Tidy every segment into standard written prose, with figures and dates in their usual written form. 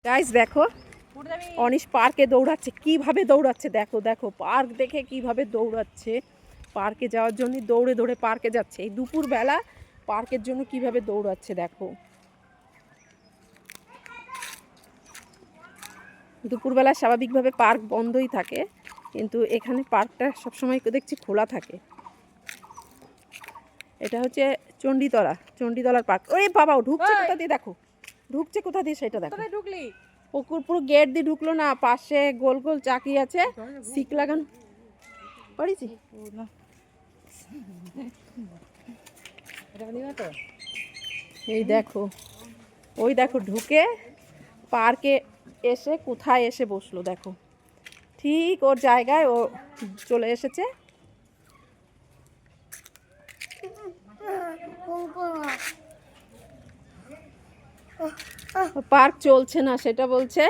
Guys দেখো anise পার্কে দৌড়াচ্ছে, কিভাবে দৌড়াচ্ছে দেখো দেখো, পার্ক দেখে কিভাবে দৌড়াচ্ছে। পার্কে যাওয়ার জন্য দৌড়ে দৌড়ে পার্কে যাচ্ছে, এই দুপুরবেলা পার্কের জন্য কিভাবে দৌড়াচ্ছে দেখো। দুপুরবেলা স্বাভাবিকভাবে পার্ক বন্ধই থাকে, কিন্তু এখানে পার্কটা সবসময় দেখছি খোলা থাকে। এটা হচ্ছে চণ্ডীতলার পার্ক। ওরে বাবা, ঢুকছে কোথা দিয়ে দেখো, ঢুকছে কোথা দিয়ে সেটা দেখো। ঢুকলি পুকুর পুরো গেট দিয়ে ঢুকলো না, পাশে গোল গোল চাকি আছে, সিক লাগানো পারিছি। এই দেখো, ওই দেখো ঢুকে পার্কে এসে কোথায় এসে বসলো দেখো, ঠিক ওর জায়গায় ও চলে এসেছে। পার্ক চলছে না সেটা বলছে।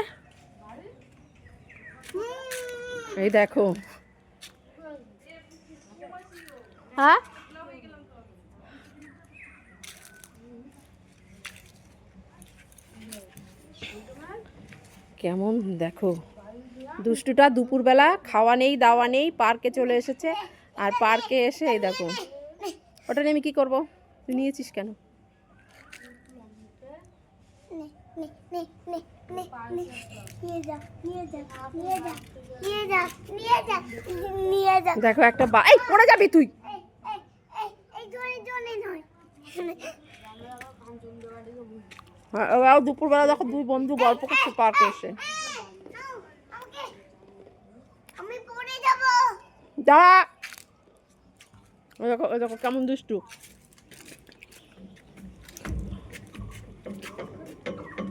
এই দেখো, হ্যাঁ কেমন দেখো, দুষ্টুটা দুপুরবেলা খাওয়া নেই দাওয়া নেই পার্কে চলে এসেছে। আর পার্কে এসে এই দেখো, ওটা নিয়ে আমি কী করবো, তুই নিয়েছিস কেন? দেখো একটা এই পড়ে যাবি তুই। দুপুরবেলা দেখো দুই বন্ধু গল্প করছে পার্কে এসে। দাঁড়া, দেখো দেখো কেমন দুষ্টু।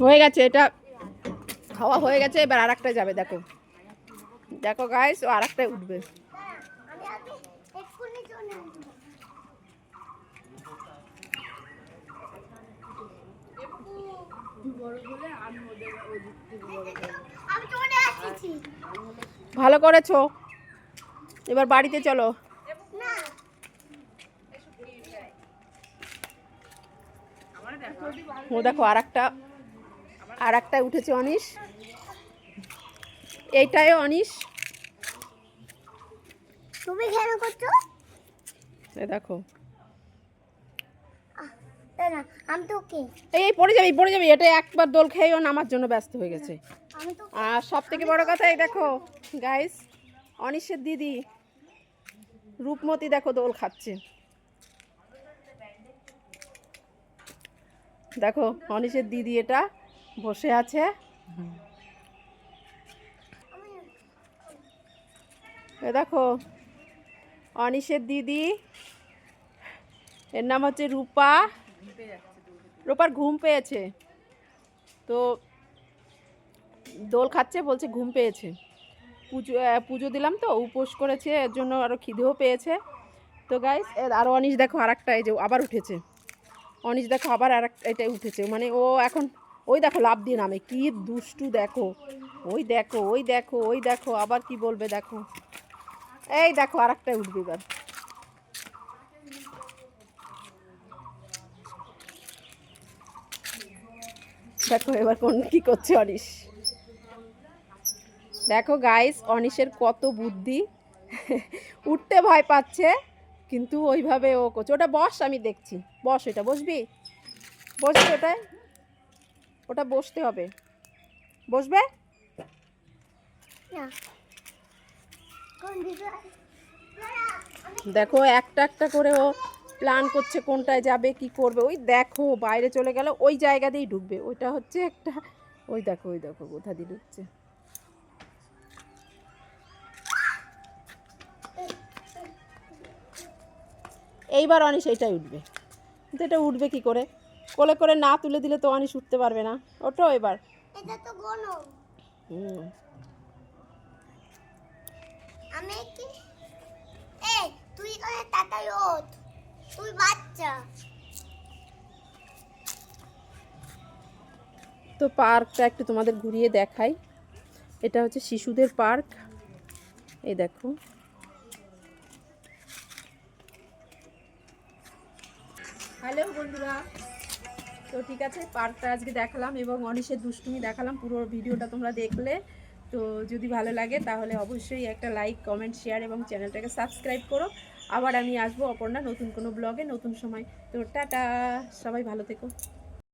হয়ে গেছে, এটা খাওয়া হয়ে গেছে, এবার আর একটা যাবে দেখো। দেখো গাইস, ও আর একটাই উঠবে। ভালো করেছো, এবার বাড়িতে চলো। ও দেখো আর একটা উঠেছে অনিশ, এইটাই অনিশ। তুমি কেন করছো? এই দেখো, না আমি তো কি এই পড়ে যাবি, এটা একবার দোল খেয়েও নামার জন্য ব্যস্ত হয়ে গেছে। আর সব থেকে বড় কথা এই দেখো গাইস, অনিশের দিদি রূপমতি দেখো দোল খাচ্ছে। দেখো অনিশের দিদি এটা বসে আছে। এ দেখো অনিশের দিদি, এর নাম হচ্ছে রূপা। রূপার ঘুম পেয়েছে তো দোল খাচ্ছে, বলছে ঘুম পেয়েছে। পুজো দিলাম তো, উপোস করেছে, এর জন্য আরও খিদেও পেয়েছে। তো গাইস আর অনিশ দেখো আর একটা, এই যে আবার উঠেছে অনিশ, দেখো আবার আর এটাই উঠেছে, মানে ও এখন ওই দেখো লাফ দিয়ে নামে, কি দুষ্টু দেখো। ওই দেখো ওই দেখো ওই দেখো, আবার কি বলবে দেখো। এই দেখো আর একটাই উঠবে এবার। দেখো এবার কি করছে অনিশ। দেখো গাইস অনিশের কত বুদ্ধি, উঠতে ভয় পাচ্ছে কিন্তু ওইভাবে ও করছে। ওটা বস, আমি দেখছি, বস, এটা বসবি ওটায়, ওটা বসতে হবে, বসবে। দেখো একটা একটা করে ও প্ল্যান করছে কোনটায় যাবে কি করবে। ওই দেখো বাইরে চলে গেল, ওই জায়গা দিয়েই ঢুকবে, ওইটা হচ্ছে একটা, ওই দেখো কোথা দিয়ে ঢুকছে। এইবার অনিশ এইটাই উঠবে, কিন্তু এটা উঠবে কি করে, কোলে করে না তুলে দিলে তো অনিশ উঠতে পারবে না। ওঠো এবার। এটা তো গরম। আমি কি এই তুই করে তাড়াতাড়ি ওঠ, তুই বাচ্চা। তো পার্কটা একটু তোমাদের ঘুরিয়ে দেখাই। এটা হচ্ছে শিশুদের পার্ক, এই দেখো। হ্যালো বন্ধুরা, তো ঠিক আছে, পার্কটা আজকে দেখালাম এবং অনিশের দুষ্টুমি দেখালাম, পুরো ভিডিওটা তোমরা দেখলে। তো যদি ভালো লাগে তাহলে অবশ্যই একটা লাইক, কমেন্ট, শেয়ার এবং চ্যানেলটাকে সাবস্ক্রাইব করো। আবার আমি আসবো অপর্ণা নতুন কোনো ব্লগে নতুন সময়। তো টাটা, সবাই ভালো থেকো।